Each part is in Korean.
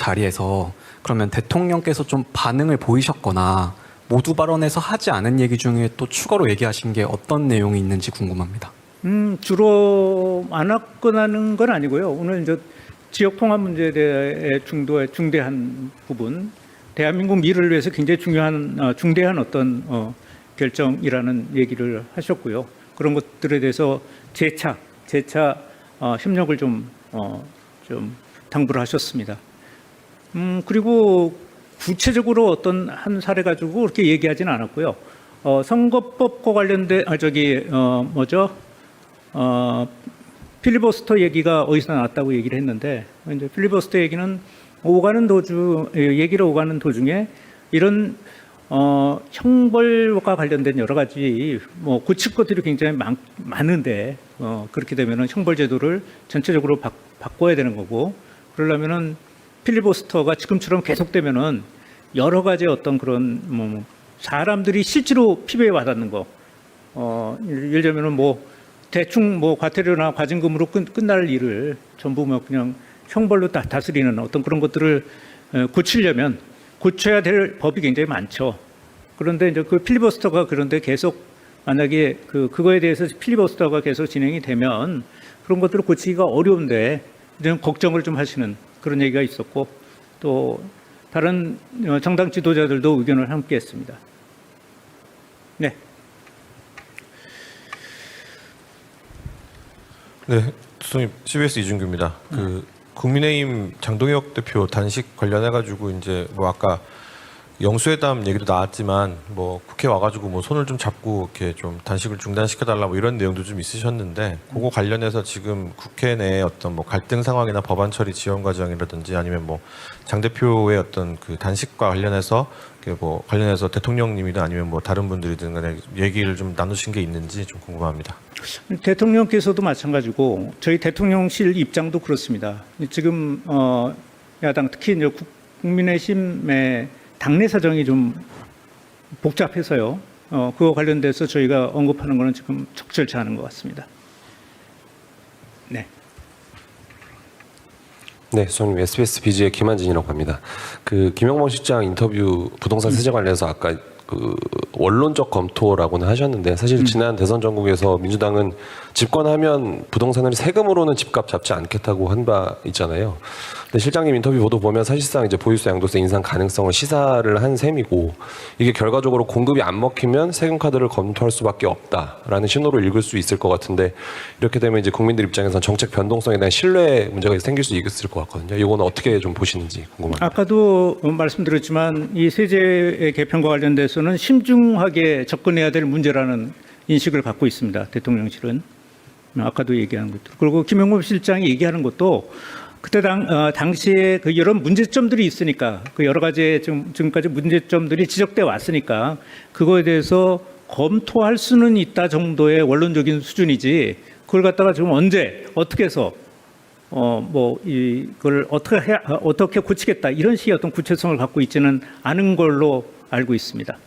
자리에서 그러면 대통령께서 좀 반응을 보이셨거나 모두 발언에서 하지 않은 얘기 중에 또 추가로 얘기하신 게 어떤 내용이 있는지 궁금합니다. 주로 안 화끈하는 건 아니고요. 오늘 이제 지역 통합 문제에 대해 중대한 부분, 대한민국 미래를 위해서 굉장히 중대한 어떤 결정이라는 얘기를 하셨고요. 그런 것들에 대해서 재차 협력을 좀 당부를 하셨습니다. 그리고 구체적으로 어떤 한 사례 가지고 그렇게 얘기하지는 않았고요. 선거법과 관련된 필리버스터 얘기가 어디서 나왔다고 얘기를 했는데, 이제 필리버스터 얘기는 얘기를 오가는 도중에 이런 형벌과 관련된 여러 가지 고칠 것들이 굉장히 많은데 그렇게 되면은 형벌 제도를 전체적으로 바꿔야 되는 거고, 그러려면은 필리버스터가 지금처럼 계속되면은 여러 가지 어떤 그런 사람들이 실제로 피부에 와닿는 거, 예를 들면은 대충 과태료나 과징금으로 끝날 일을 전부 그냥 형벌로 다스리는 어떤 그런 것들을 고치려면 고쳐야 될 법이 굉장히 많죠. 그런데 이제 그 필리버스터가 그런데 계속 만약에 그거에 대해서 필리버스터가 계속 진행이 되면 그런 것들을 고치기가 어려운데 좀 걱정을 좀 하시는 그런 얘기가 있었고, 또 다른 정당 지도자들도 의견을 함께했습니다. 네. 네, 수석님, CBS 이준규입니다. 국민의힘 장동혁 대표 단식 관련해가지고 이제 아까 영수회담 얘기도 나왔지만 국회 와가지고 손을 좀 잡고 이렇게 좀 단식을 중단시켜달라 이런 내용도 좀 있으셨는데, 그거 관련해서 지금 국회 내에 어떤 갈등 상황이나 법안 처리 지원 과정이라든지 아니면 장 대표의 어떤 그 단식과 관련해서 관련해서 대통령님이든 아니면 다른 분들이든 간에 얘기를 좀 나누신 게 있는지 좀 궁금합니다. 대통령께서도 마찬가지고 저희 대통령실 입장도 그렇습니다. 지금 야당 특히 이제 국민의힘의 당내 사정이 좀 복잡해서요. 그거 관련돼서 저희가 언급하는 거는 지금 적절치 않은 것 같습니다. 네. 네, 저는 SBS BG의 김한진이라고 합니다. 김영범 실장 인터뷰 부동산 세제 관련해서 아까 원론적 검토라고는 하셨는데, 사실 지난 대선 전국에서 민주당은 집권하면 부동산을 세금으로는 집값 잡지 않겠다고 한 바 있잖아요. 근데 실장님 인터뷰 보도 보면 사실상 이제 보유세, 양도세 인상 가능성을 시사를 한 셈이고, 이게 결과적으로 공급이 안 먹히면 세금 카드를 검토할 수밖에 없다라는 신호로 읽을 수 있을 것 같은데, 이렇게 되면 이제 국민들 입장에서는 정책 변동성에 대한 신뢰 문제가 생길 수 있을 것 같거든요. 이거는 어떻게 좀 보시는지 궁금합니다. 아까도 말씀드렸지만 이 세제 개편과 관련돼서는 신중하게 접근해야 될 문제라는 인식을 갖고 있습니다. 대통령실은. 아까도 얘기한 것도. 그리고 김영범 실장이 얘기하는 것도 그때 당시에 여러 문제점들이 있으니까, 여러 가지 지금까지 문제점들이 지적돼 왔으니까 그거에 대해서 검토할 수는 있다 정도의 원론적인 수준이지, 그걸 갖다가 지금 언제 어떻게 해서 이걸 어떻게 고치겠다 이런 식의 어떤 구체성을 갖고 있지는 않은 걸로 알고 있습니다.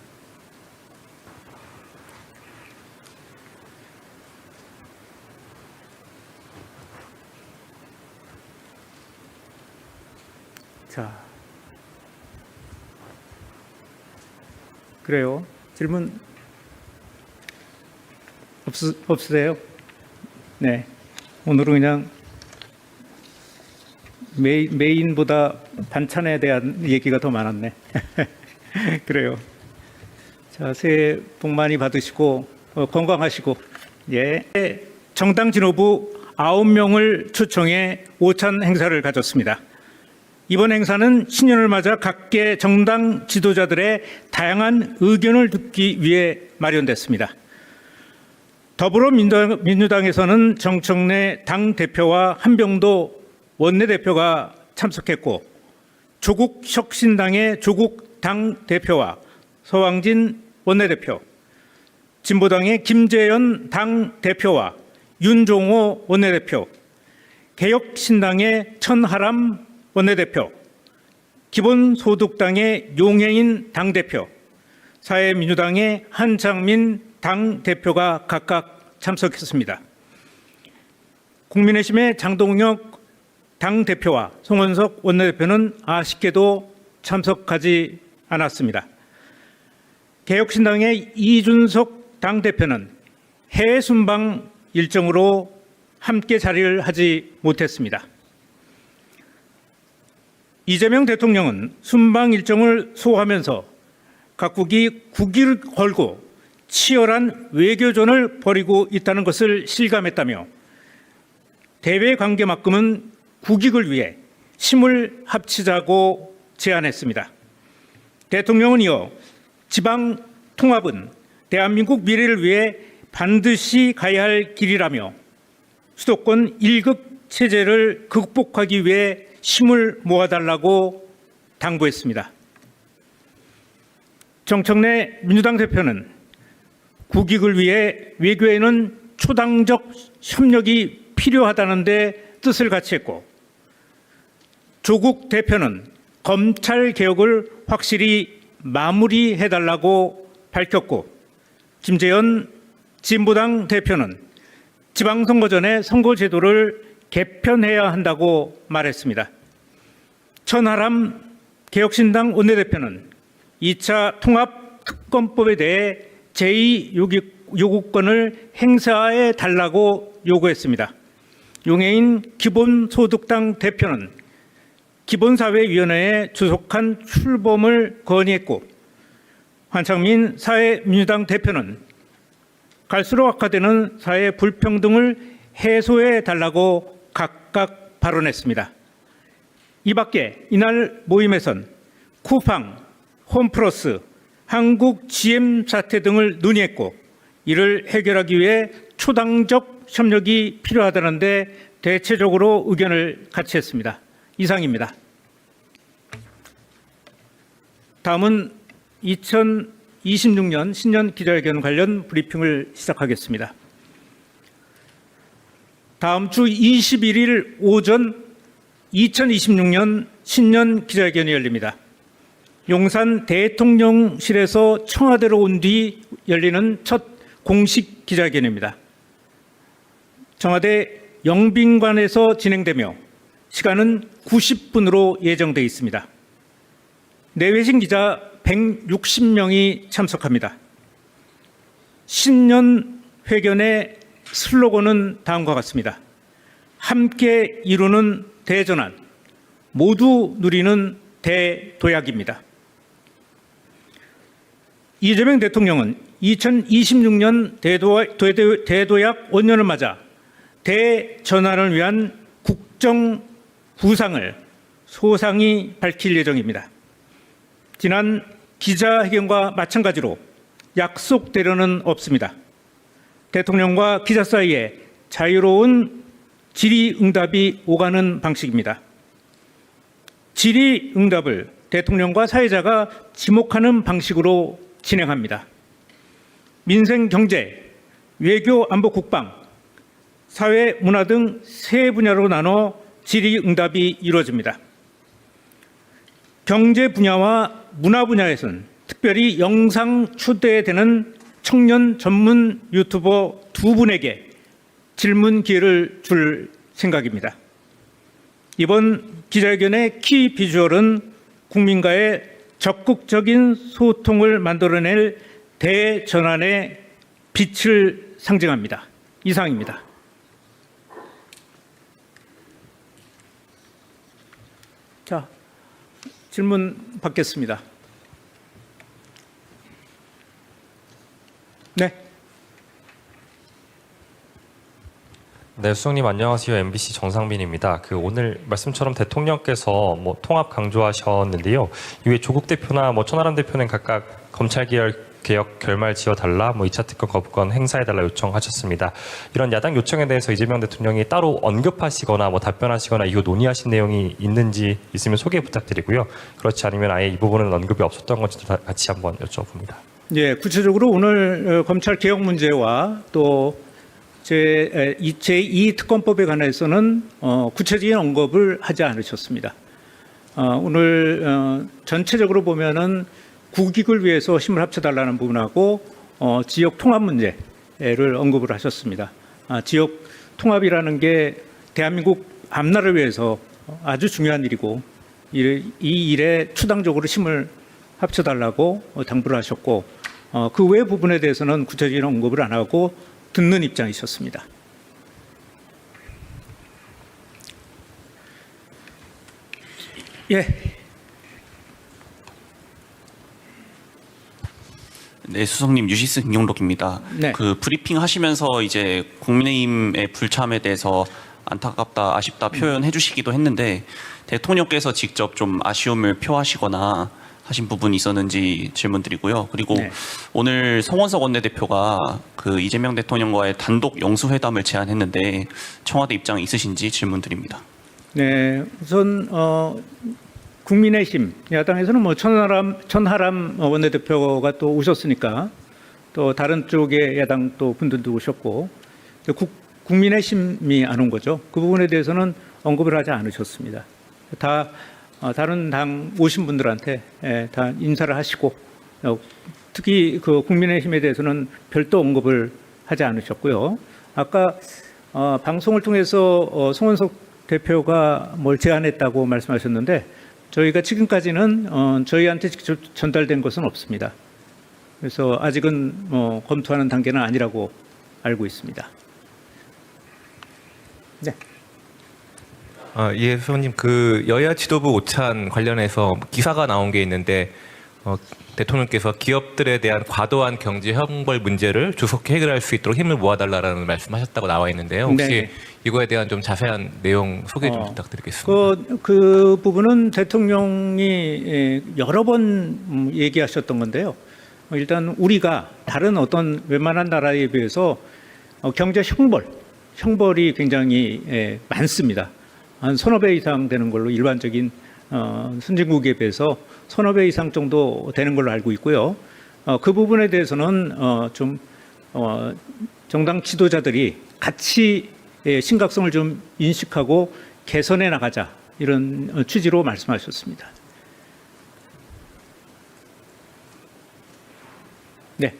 자, 그래요. 질문 없으세요? 네. 오늘은 그냥 메인보다 반찬에 대한 얘기가 더 많았네. 그래요. 자, 새해 복 많이 받으시고 건강하시고, 예. 정당 지도부 9명을 초청해 오찬 행사를 가졌습니다. 이번 행사는 신년을 맞아 각계 정당 지도자들의 다양한 의견을 듣기 위해 마련됐습니다. 더불어민주당에서는 정청래 당대표와 한병도 원내대표가 참석했고, 조국혁신당의 조국 당대표와 서왕진 원내대표, 진보당의 김재현 당대표와 윤종호 원내대표, 개혁신당의 천하람 원내대표, 기본소득당의 용해인 당대표, 사회민주당의 한창민 당대표가 각각 참석했습니다. 국민의힘의 장동혁 당 대표와 송원석 원내대표는 아쉽게도 참석하지 않았습니다. 개혁신당의 이준석 당대표는 해외 순방 일정으로 함께 자리를 하지 못했습니다. 이재명 대통령은 순방 일정을 소화하면서 각국이 국기를 걸고 치열한 외교전을 벌이고 있다는 것을 실감했다며 대외 관계만큼은 국익을 위해 힘을 합치자고 제안했습니다. 대통령은 이어 지방 통합은 대한민국 미래를 위해 반드시 가야 할 길이라며 수도권 1급 체제를 극복하기 위해 힘을 모아달라고 당부했습니다. 정청래 민주당 대표는 국익을 위해 외교에는 초당적 협력이 필요하다는 데 뜻을 같이 했고, 조국 대표는 검찰 개혁을 확실히 마무리해달라고 밝혔고, 김재현 진보당 대표는 지방선거 전에 선거제도를 개편해야 한다고 말했습니다. 천하람 개혁신당 원내대표는 2차 통합특검법에 대해 제2요구권을 행사해 달라고 요구했습니다. 용해인 기본소득당 대표는 기본사회위원회에 주속한 출범을 건의했고, 환창민 사회민주당 대표는 갈수록 악화되는 사회 불평등을 해소해 달라고 각각 발언했습니다. 이 밖에 이날 모임에선 쿠팡, 홈플러스, 한국 GM 사태 등을 논의했고, 이를 해결하기 위해 초당적 협력이 필요하다는데 대체적으로 의견을 같이 했습니다. 이상입니다. 다음은 2026년 신년 기자회견 관련 브리핑을 시작하겠습니다. 다음 주 21일 오전 2026년 신년 기자회견이 열립니다. 용산 대통령실에서 청와대로 온 뒤 열리는 첫 공식 기자회견입니다. 청와대 영빈관에서 진행되며 시간은 90분으로 예정돼 있습니다. 내외신 기자 160명이 참석합니다. 신년 회견의 슬로건은 다음과 같습니다. 함께 이루는 대전환, 모두 누리는 대도약입니다. 이재명 대통령은 2026년 대도약 원년을 맞아 대전환을 위한 국정 구상을 소상히 밝힐 예정입니다. 지난 기자회견과 마찬가지로 약속대로는 없습니다. 대통령과 기자 사이에 자유로운 질의응답이 오가는 방식입니다. 질의응답을 대통령과 사회자가 지목하는 방식으로 진행합니다. 민생, 경제, 외교, 안보, 국방, 사회, 문화 등 세 분야로 나눠 질의응답이 이루어집니다. 경제 분야와 문화 분야에서는 특별히 영상 초대되는 청년 전문 유튜버 두 분에게 질문 기회를 줄 생각입니다. 이번 기자회견의 키 비주얼은 국민과의 적극적인 소통을 만들어낼 대전환의 빛을 상징합니다. 이상입니다. 자, 질문 받겠습니다. 네. 네, 수석님 안녕하세요. MBC 정상빈입니다. 오늘 말씀처럼 대통령께서 통합 강조하셨는데요. 이후에 조국 대표나 천하람 대표는 각각 검찰 개혁 결말 지어달라, 2차 특검 거부권 행사해달라 요청하셨습니다. 이런 야당 요청에 대해서 이재명 대통령이 따로 언급하시거나 답변하시거나 이후 논의하신 내용이 있는지 있으면 소개 부탁드리고요. 그렇지 않으면 아예 이 부분은 언급이 없었던 건지도 같이 한번 여쭤봅니다. 예, 구체적으로 오늘 검찰 개혁 문제와 또 제2 특검법에 관해서는 구체적인 언급을 하지 않으셨습니다. 오늘 전체적으로 보면은 국익을 위해서 힘을 합쳐달라는 부분하고 지역 통합 문제를 언급을 하셨습니다. 지역 통합이라는 게 대한민국 앞날을 위해서 아주 중요한 일이고 이 일에 추당적으로 힘을 합쳐달라고 당부를 하셨고 그 외 부분에 대해서는 구체적인 언급을 안 하고 듣는 입장이셨습니다. 예. 네, 수석님 유시스 김용록입니다. 네. 그 브리핑 하시면서 이제 국민의힘의 불참에 대해서 안타깝다, 아쉽다 표현해 주시기도 했는데 대통령께서 직접 좀 아쉬움을 표하시거나 하신 부분이 있었는지 질문드리고요. 그리고 네. 오늘 송원석 원내대표가 그 이재명 대통령과의 단독 영수회담을 제안했는데 청와대 입장 있으신지 질문드립니다. 네, 우선 국민의힘 야당에서는 뭐 천하람 원내대표가 또 오셨으니까 또 다른 쪽의 야당 또 분들도 오셨고 국민의힘이 안 온 거죠. 그 부분에 대해서는 언급을 하지 않으셨습니다. 다 다른 당 오신 분들한테 다 인사를 하시고 특히 그 국민의힘에 대해서는 별도 언급을 하지 않으셨고요. 아까 방송을 통해서 송원석 대표가 뭘 제안했다고 말씀하셨는데 저희가 지금까지는 저희한테 직접 전달된 것은 없습니다. 그래서 아직은 검토하는 단계는 아니라고 알고 있습니다. 네. 예, 수석님, 그 여야 지도부 오찬 관련해서 기사가 나온 게 있는데 대통령께서 기업들에 대한 과도한 경제 형벌 문제를 조속히 해결할 수 있도록 힘을 모아달라는 말씀하셨다고 나와 있는데요. 혹시 네. 이거에 대한 좀 자세한 내용 소개 좀 부탁드리겠습니다. 그 부분은 대통령이 여러 번 얘기하셨던 건데요. 일단 우리가 다른 어떤 웬만한 나라에 비해서 경제 형벌이 굉장히 많습니다. 한 서너 배 이상 되는 걸로 일반적인 선진국에 비해서 서너 배 이상 정도 되는 걸로 알고 있고요. 그 부분에 대해서는 좀 정당 지도자들이 같이 심각성을 좀 인식하고 개선해 나가자 이런 취지로 말씀하셨습니다. 네.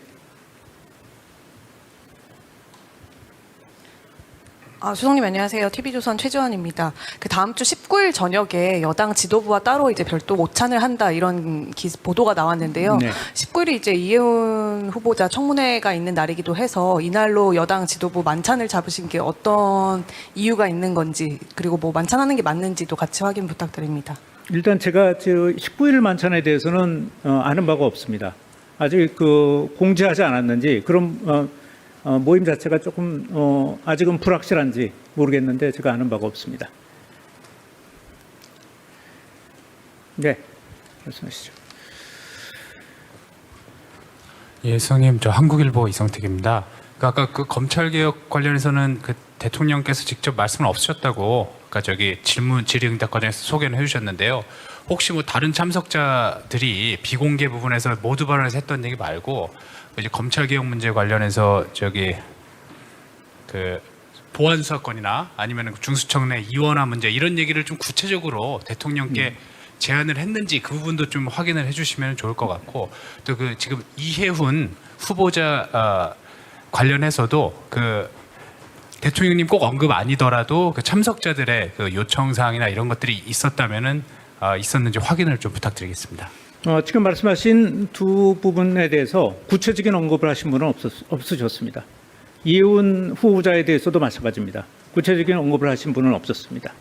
수석님 안녕하세요. TV조선 최지원입니다. 그 다음 주 19일 저녁에 여당 지도부와 따로 이제 별도 오찬을 한다 이런 보도가 나왔는데요. 네. 19일이 이제 이혜훈 후보자 청문회가 있는 날이기도 해서 이날로 여당 지도부 만찬을 잡으신 게 어떤 이유가 있는 건지 그리고 뭐 만찬하는 게 맞는지도 같이 확인 부탁드립니다. 일단 제가 19일 만찬에 대해서는 아는 바가 없습니다. 아직 공지하지 않았는지 그럼 모임 자체가 조금 아직은 불확실한지 모르겠는데 제가 아는 바가 없습니다. 네, 말씀하시죠. 예, 수석님, 저 한국일보 이성택입니다. 아까 그 검찰개혁 관련해서는 그 대통령께서 직접 말씀은 없으셨다고 질의응답 과정에서 소개는 해주셨는데요. 혹시 뭐 다른 참석자들이 비공개 부분에서 모두 발언해서 했던 얘기 말고 이제 검찰개혁 문제 관련해서 그 보안 수사권이나 아니면 중수청 내 이원화 문제 이런 얘기를 좀 구체적으로 대통령께 제안을 했는지 그 부분도 좀 확인을 해주시면 좋을 것 같고 또 그 지금 이혜훈 후보자 관련해서도 그 대통령님 꼭 언급 아니더라도 그 참석자들의 그 요청 사항이나 이런 것들이 있었다면은 있었는지 확인을 좀 부탁드리겠습니다. 지금 말씀하신 두 부분에 대해서 구체적인 언급을 하신 분은 없으셨습니다. 이혜훈 후보자에 대해서도 마찬가지입니다. 구체적인 언급을 하신 분은 없었습니다.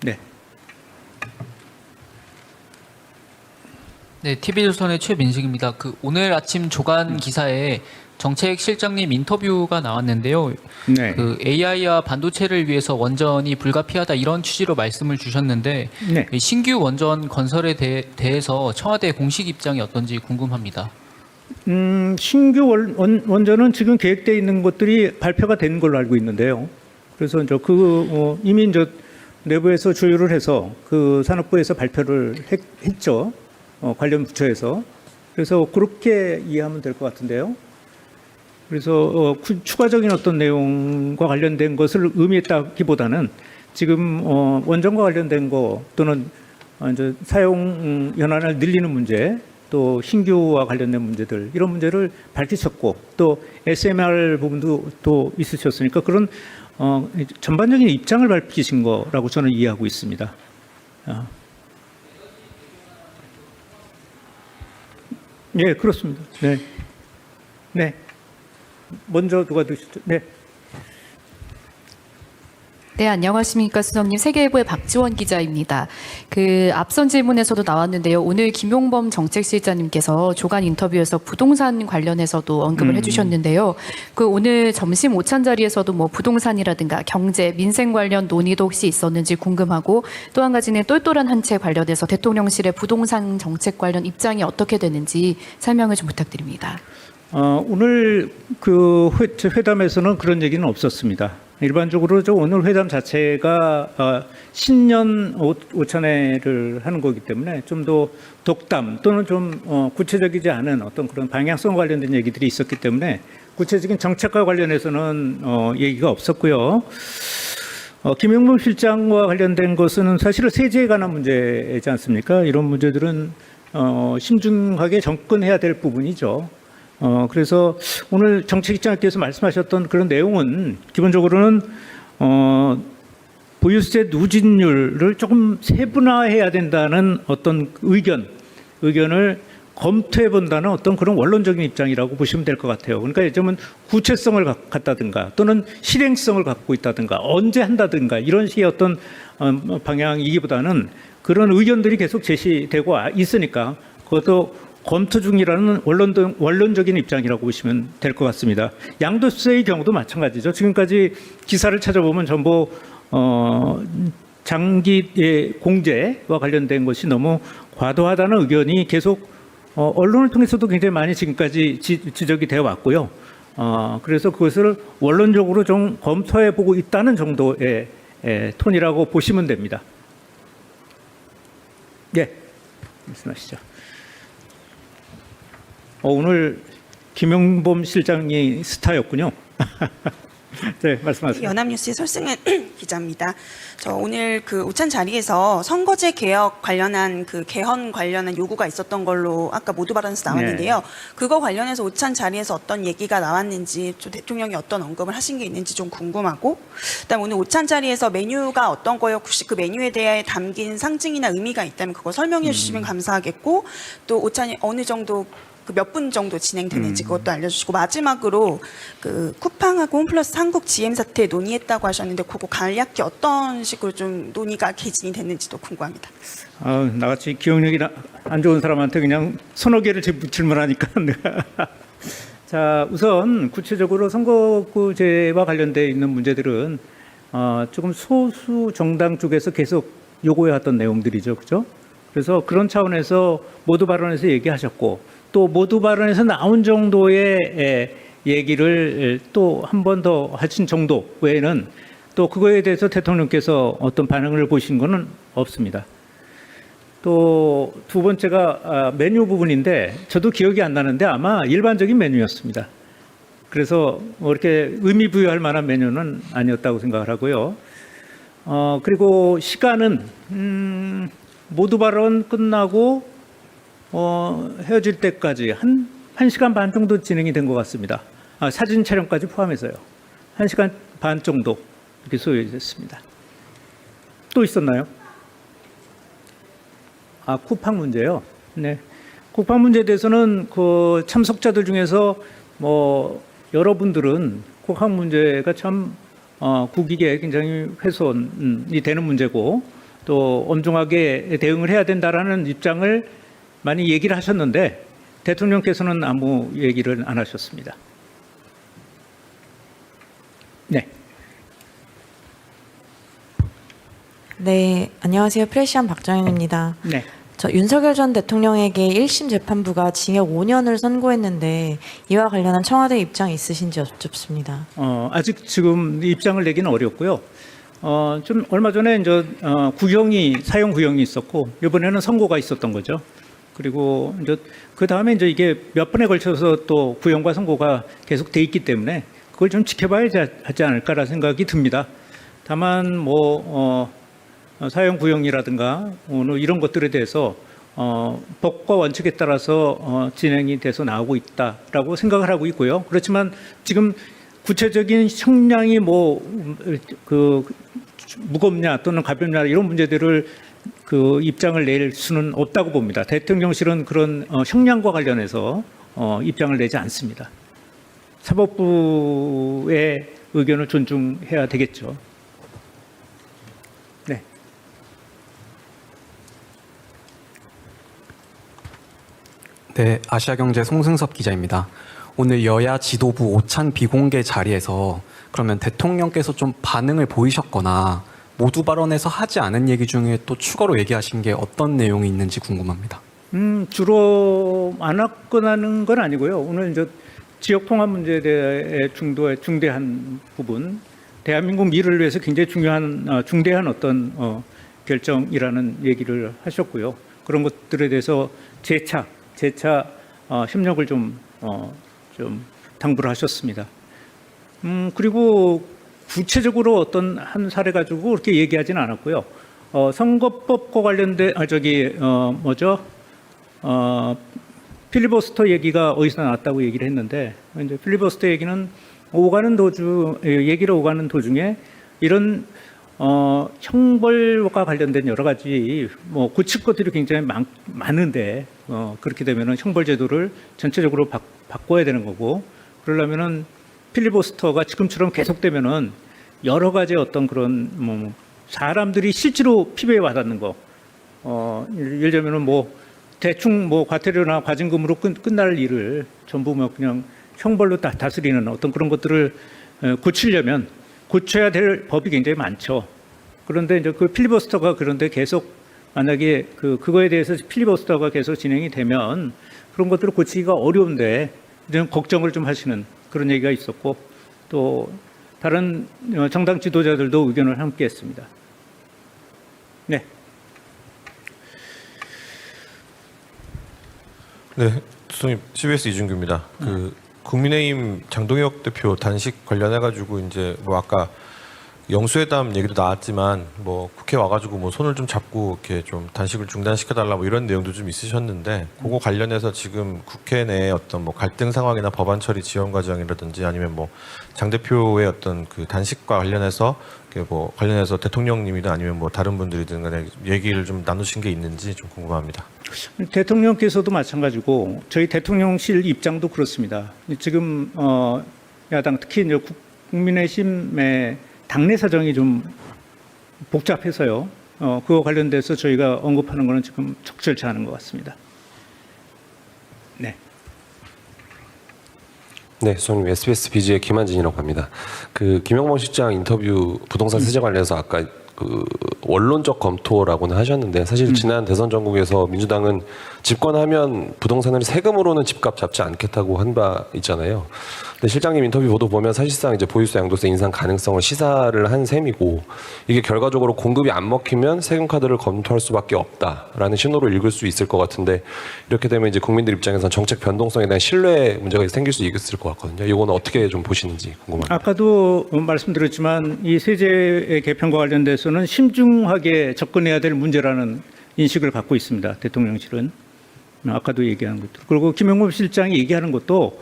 네. 네, TV조선의 최민식입니다. 오늘 아침 조간 기사에 정책실장님 인터뷰가 나왔는데요. 네. 그 AI와 반도체를 위해서 원전이 불가피하다 이런 취지로 말씀을 주셨는데 네. 신규 원전 건설에 대해서 청와대 공식 입장이 어떤지 궁금합니다. 신규 원전은 지금 계획되어 있는 것들이 발표가 된 걸로 알고 있는데요. 그래서 이미 내부에서 조율을 해서 그 산업부에서 발표를 했죠. 관련 부처에서. 그래서 그렇게 이해하면 될 것 같은데요. 그래서 추가적인 어떤 내용과 관련된 것을 의미했다기보다는 지금 원전과 관련된 거 또는 이제 사용 연한을 늘리는 문제 또 신규와 관련된 문제들 이런 문제를 밝히셨고 또 SMR 부분도 또 있으셨으니까 그런 전반적인 입장을 밝히신 거라고 저는 이해하고 있습니다. 예, 그렇습니다. 네. 네. 먼저 누가 드시죠? 네. 네, 안녕하십니까, 수석님. 세계일보의 박지원 기자입니다. 앞선 질문에서도 나왔는데요. 오늘 김용범 정책실장님께서 조간 인터뷰에서 부동산 관련해서도 언급을 해주셨는데요. 오늘 점심 오찬 자리에서도 뭐 부동산이라든가 경제, 민생 관련 논의도 혹시 있었는지 궁금하고, 또 한 가지는 똘똘한 한 채 관련해서 대통령실의 부동산 정책 관련 입장이 어떻게 되는지 설명을 좀 부탁드립니다. 오늘 회담에서는 그런 얘기는 없었습니다. 일반적으로 오늘 회담 자체가 신년 오찬회를 하는 거기 때문에 좀 더 독담 또는 좀 구체적이지 않은 어떤 그런 방향성 관련된 얘기들이 있었기 때문에 구체적인 정책과 관련해서는 얘기가 없었고요. 김용범 실장과 관련된 것은 사실은 세제에 관한 문제이지 않습니까? 이런 문제들은 신중하게 접근해야 될 부분이죠. 그래서 오늘 정책실장께서 말씀하셨던 그런 내용은 기본적으로는 보유세 누진율을 조금 세분화해야 된다는 어떤 의견을 검토해 본다는 어떤 그런 원론적인 입장이라고 보시면 될 것 같아요. 그러니까 요즘은 구체성을 갖다든가 또는 실행성을 갖고 있다든가 언제 한다든가 이런 식의 어떤 방향이기보다는 그런 의견들이 계속 제시되고 있으니까 그것도 검토 중이라는 원론적인 입장이라고 보시면 될 것 같습니다. 양도세의 경우도 마찬가지죠. 지금까지 기사를 찾아보면 전부 장기 공제와 관련된 것이 너무 과도하다는 의견이 계속 언론을 통해서도 굉장히 많이 지금까지 지적이 되어 왔고요. 그래서 그것을 원론적으로 좀 검토해 보고 있다는 정도의 톤이라고 보시면 됩니다. 예, 말씀하시죠. 오늘 김용범 실장이 스타였군요. 네, 말씀하세요. 연합뉴스의 설승은 기자입니다. 저 오늘 오찬 자리에서 선거제 개혁 관련한 개헌 관련한 요구가 있었던 걸로 아까 모두 발언에서 나왔는데요. 네. 그거 관련해서 오찬 자리에서 어떤 얘기가 나왔는지, 좀 대통령이 어떤 언급을 하신 게 있는지 좀 궁금하고, 그다음 오늘 오찬 자리에서 메뉴가 어떤 거요? 혹시 그 메뉴에 대해 담긴 상징이나 의미가 있다면 그거 설명해 주시면 감사하겠고, 또 오찬이 어느 정도 몇 분 정도 진행되는지 그것도 알려주시고, 마지막으로 쿠팡하고 홈플러스 한국 GM 사태 논의했다고 하셨는데 그거 간략히 어떤 식으로 좀 논의가 개진이 됐는지도 궁금합니다. 나같이 기억력이 안 좋은 사람한테 그냥 서너 개를 질문하니까 자, 우선 구체적으로 선거구제와 관련되어 있는 문제들은 조금 소수 정당 쪽에서 계속 요구해왔던 내용들이죠, 그죠? 그래서 그런 차원에서 모두 발언에서 얘기하셨고, 또 모두 발언에서 나온 정도의 얘기를 또 한 번 더 하신 정도 외에는 또 그거에 대해서 대통령께서 어떤 반응을 보신 것은 없습니다. 또 두 번째가 메뉴 부분인데 저도 기억이 안 나는데 아마 일반적인 메뉴였습니다. 그래서 이렇게 의미 부여할 만한 메뉴는 아니었다고 생각을 하고요. 그리고 시간은 모두 발언 끝나고 헤어질 때까지 한 1시간 반 정도 진행이 된 것 같습니다. 사진 촬영까지 포함해서요. 1시간 반 정도 이렇게 소요됐습니다. 또 있었나요? 쿠팡 문제요. 네. 쿠팡 문제에 대해서는 참석자들 중에서 여러분들은 쿠팡 문제가 참 국익에 굉장히 훼손이 되는 문제고 또 엄중하게 대응을 해야 된다라는 입장을 많이 얘기를 하셨는데 대통령께서는 아무 얘기를 안 하셨습니다. 네. 네, 안녕하세요. 프레시안 박정현입니다. 네. 저 윤석열 전 대통령에게 1심 재판부가 징역 5년을 선고했는데 이와 관련한 청와대 입장이 있으신지 여쭙습니다. 아직 지금 입장을 내기는 어렵고요. 좀 얼마 전에 이제 사형 구형이 있었고 이번에는 선고가 있었던 거죠. 그리고 이제 그 다음에 이제 이게 몇 번에 걸쳐서 또 구형과 선고가 계속 돼 있기 때문에 그걸 좀 지켜봐야 하지 않을까라는 생각이 듭니다. 다만 사형 구형이라든가 이런 것들에 대해서 법과 원칙에 따라서 진행이 돼서 나오고 있다라고 생각을 하고 있고요. 그렇지만 지금 구체적인 형량이 무겁냐 또는 가볍냐 이런 문제들을 입장을 낼 수는 없다고 봅니다. 대통령실은 그런 형량과 관련해서 입장을 내지 않습니다. 사법부의 의견을 존중해야 되겠죠. 네. 네, 아시아경제 송승섭 기자입니다. 오늘 여야 지도부 오찬 비공개 자리에서 그러면 대통령께서 좀 반응을 보이셨거나 모두 발언에서 하지 않은 얘기 중에 또 추가로 얘기하신 게 어떤 내용이 있는지 궁금합니다. 주로 안 왔거나는 건 아니고요. 오늘 이제 지역 통합 문제에 대해 중대한 부분, 대한민국 미래를 위해서 굉장히 중대한 어떤 결정이라는 얘기를 하셨고요. 그런 것들에 대해서 재차 협력을 좀 당부를 하셨습니다. 그리고 구체적으로 어떤 한 사례 가지고 그렇게 얘기하지는 않았고요. 선거법과 관련된 필리버스터 얘기가 어디서 나왔다고 얘기를 했는데, 이제 필리버스터 얘기는 얘기를 오가는 도중에 이런 형벌과 관련된 여러 가지 고칠 것들이 굉장히 많은데 그렇게 되면은 형벌 제도를 전체적으로 바꿔야 되는 거고, 그러려면은 필리버스터가 지금처럼 계속되면은 여러 가지 어떤 그런 사람들이 실제로 피부에 와닿는 거, 예를 들면은 대충 과태료나 과징금으로 끝날 일을 전부 그냥 형벌로 다스리는 어떤 그런 것들을 고치려면 고쳐야 될 법이 굉장히 많죠. 그런데 이제 그 필리버스터가 그런데 계속 만약에 그거에 대해서 필리버스터가 계속 진행이 되면 그런 것들을 고치기가 어려운데 좀 걱정을 좀 하시는 그런 얘기가 있었고, 또 다른 정당 지도자들도 의견을 함께했습니다. 네. 네, 수석님, CBS 이준규입니다. 국민의힘 장동혁 대표 단식 관련해가지고 이제 아까 영수회담 얘기도 나왔지만 국회 와가지고 손을 좀 잡고 이렇게 좀 단식을 중단시켜달라 이런 내용도 좀 있으셨는데, 그거 관련해서 지금 국회 내에 어떤 갈등 상황이나 법안 처리 지원 과정이라든지 아니면 장 대표의 어떤 그 단식과 관련해서 관련해서 대통령님이든 아니면 다른 분들이든 간에 얘기를 좀 나누신 게 있는지 좀 궁금합니다. 대통령께서도 마찬가지고 저희 대통령실 입장도 그렇습니다. 지금 야당 특히 이제 국민의힘의 당내 사정이 좀 복잡해서요. 그거 관련돼서 저희가 언급하는 거는 지금 적절치 않은 것 같습니다. 네. 네, 저는 SBS BG의 김한진이라고 합니다. 김영범 실장 인터뷰 부동산 세제 관련해서 아까 원론적 검토라고는 하셨는데, 사실 지난 대선 전국에서 민주당은 집권하면 부동산을 세금으로는 집값 잡지 않겠다고 한 바 있잖아요. 근데 실장님 인터뷰 보도 보면 사실상 이제 보유세, 양도세 인상 가능성을 시사를 한 셈이고, 이게 결과적으로 공급이 안 먹히면 세금 카드를 검토할 수밖에 없다라는 신호로 읽을 수 있을 것 같은데, 이렇게 되면 이제 국민들 입장에서는 정책 변동성에 대한 신뢰 문제가 생길 수 있을 것 같거든요. 이거는 어떻게 좀 보시는지 궁금합니다. 아까도 말씀드렸지만 이 세제 개편과 관련돼서는 신중하게 접근해야 될 문제라는 인식을 갖고 있습니다. 대통령실은. 아까도 얘기한 것들. 그리고 김영범 실장이 얘기하는 것도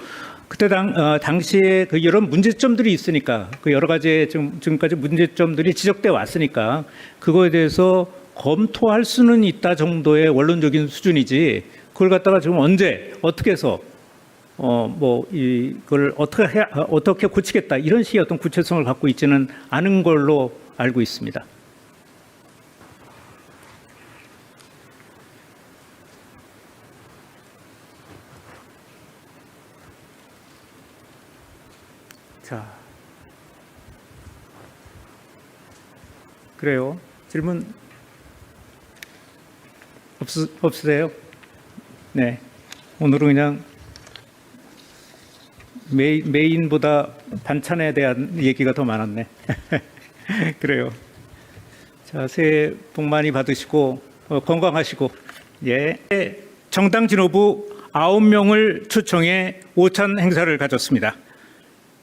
그때 당시에 이런 문제점들이 있으니까, 여러 가지 지금까지 문제점들이 지적돼 왔으니까 그거에 대해서 검토할 수는 있다 정도의 원론적인 수준이지, 그걸 갖다가 지금 언제 어떻게 해서 이걸 어떻게 고치겠다 이런 식의 어떤 구체성을 갖고 있지는 않은 걸로 알고 있습니다. 자, 그래요. 질문 없으세요? 네. 오늘은 그냥 메인보다 반찬에 대한 얘기가 더 많았네. 그래요. 자, 새해 복 많이 받으시고 건강하시고, 예. 정당 지도부 9명을 초청해 오찬 행사를 가졌습니다.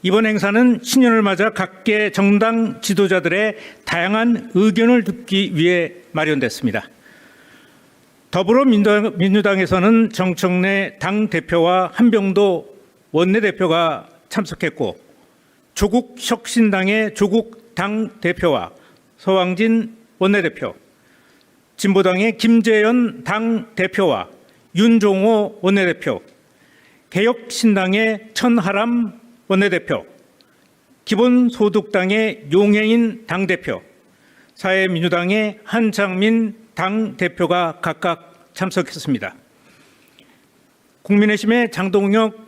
이번 행사는 신년을 맞아 각계 정당 지도자들의 다양한 의견을 듣기 위해 마련됐습니다. 더불어민주당에서는 정청래 당대표와 한병도 원내대표가 참석했고, 조국 혁신당의 조국 당대표와 서왕진 원내대표, 진보당의 김재현 당대표와 윤종호 원내대표, 개혁신당의 천하람 원내대표, 기본소득당의 용해인 당대표, 사회민주당의 한창민 당대표가 각각 참석했습니다. 국민의힘의 장동혁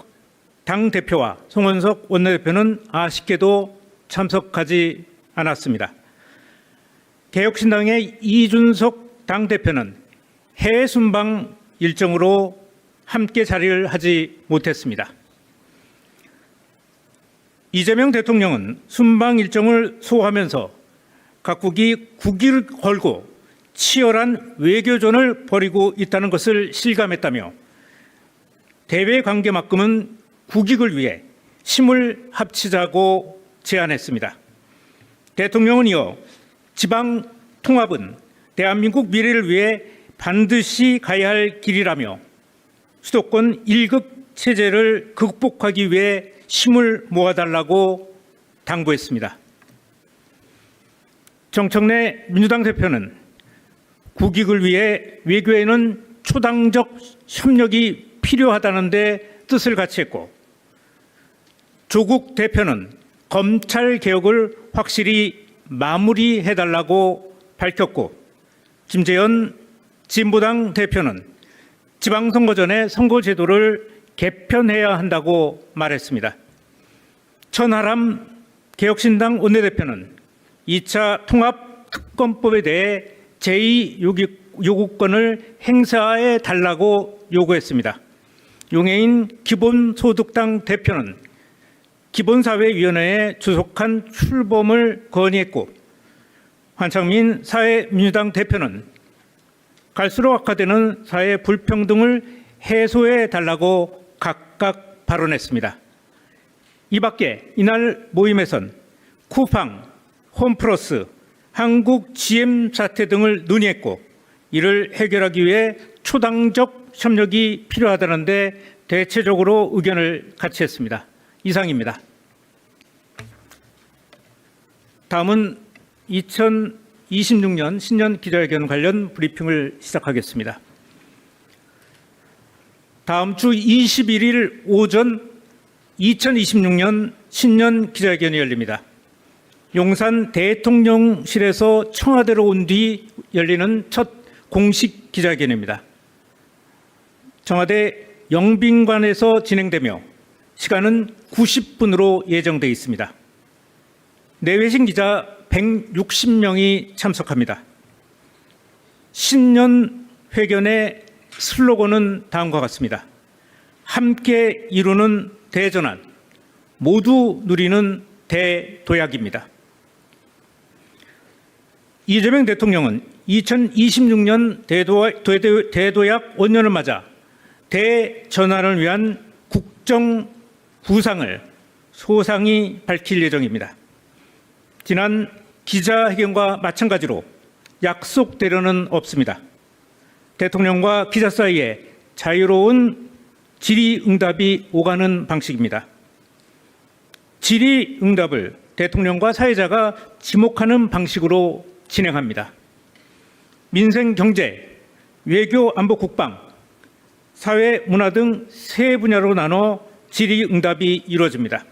당대표와 송원석 원내대표는 아쉽게도 참석하지 않았습니다. 개혁신당의 이준석 당대표는 해외 순방 일정으로 함께 자리를 하지 못했습니다. 이재명 대통령은 순방 일정을 소화하면서 각국이 국기를 걸고 치열한 외교전을 벌이고 있다는 것을 실감했다며 대외 관계만큼은 국익을 위해 힘을 합치자고 제안했습니다. 대통령은 이어 지방 통합은 대한민국 미래를 위해 반드시 가야 할 길이라며 수도권 1급 체제를 극복하기 위해 힘을 모아달라고 당부했습니다. 정청래 민주당 대표는 국익을 위해 외교에는 초당적 협력이 필요하다는 데 뜻을 같이 했고, 조국 대표는 검찰 개혁을 확실히 마무리해달라고 밝혔고, 김재현 진보당 대표는 지방선거 전에 선거제도를 개편해야 한다고 말했습니다. 천하람 개혁신당 원내대표는 2차 통합특검법에 대해 제2요구권을 행사해 달라고 요구했습니다. 용해인 기본소득당 대표는 기본사회위원회에 주속한 출범을 건의했고, 한창민 사회민주당 대표는 갈수록 악화되는 사회 불평등을 해소해 달라고 각각 발언했습니다. 이 밖에 이날 모임에선 쿠팡, 홈플러스, 한국 GM 사태 등을 논의했고, 이를 해결하기 위해 초당적 협력이 필요하다는데 대체적으로 의견을 같이 했습니다. 이상입니다. 다음은 2026년 신년 기자회견 관련 브리핑을 시작하겠습니다. 다음 주 21일 오전 2026년 신년 기자회견이 열립니다. 용산 대통령실에서 청와대로 온 뒤 열리는 첫 공식 기자회견입니다. 청와대 영빈관에서 진행되며 시간은 90분으로 예정돼 있습니다. 내외신 기자 160명이 참석합니다. 신년 회견의 슬로건은 다음과 같습니다. 함께 이루는 대전환, 모두 누리는 대도약입니다. 이재명 대통령은 2026년 대도약 원년을 맞아 대전환을 위한 국정 구상을 소상히 밝힐 예정입니다. 지난 기자회견과 마찬가지로 약속대로는 없습니다. 대통령과 기자 사이에 자유로운 질의응답이 오가는 방식입니다. 질의응답을 대통령과 사회자가 지목하는 방식으로 진행합니다. 민생, 경제, 외교, 안보, 국방, 사회, 문화 등 세 분야로 나눠 질의응답이 이루어집니다.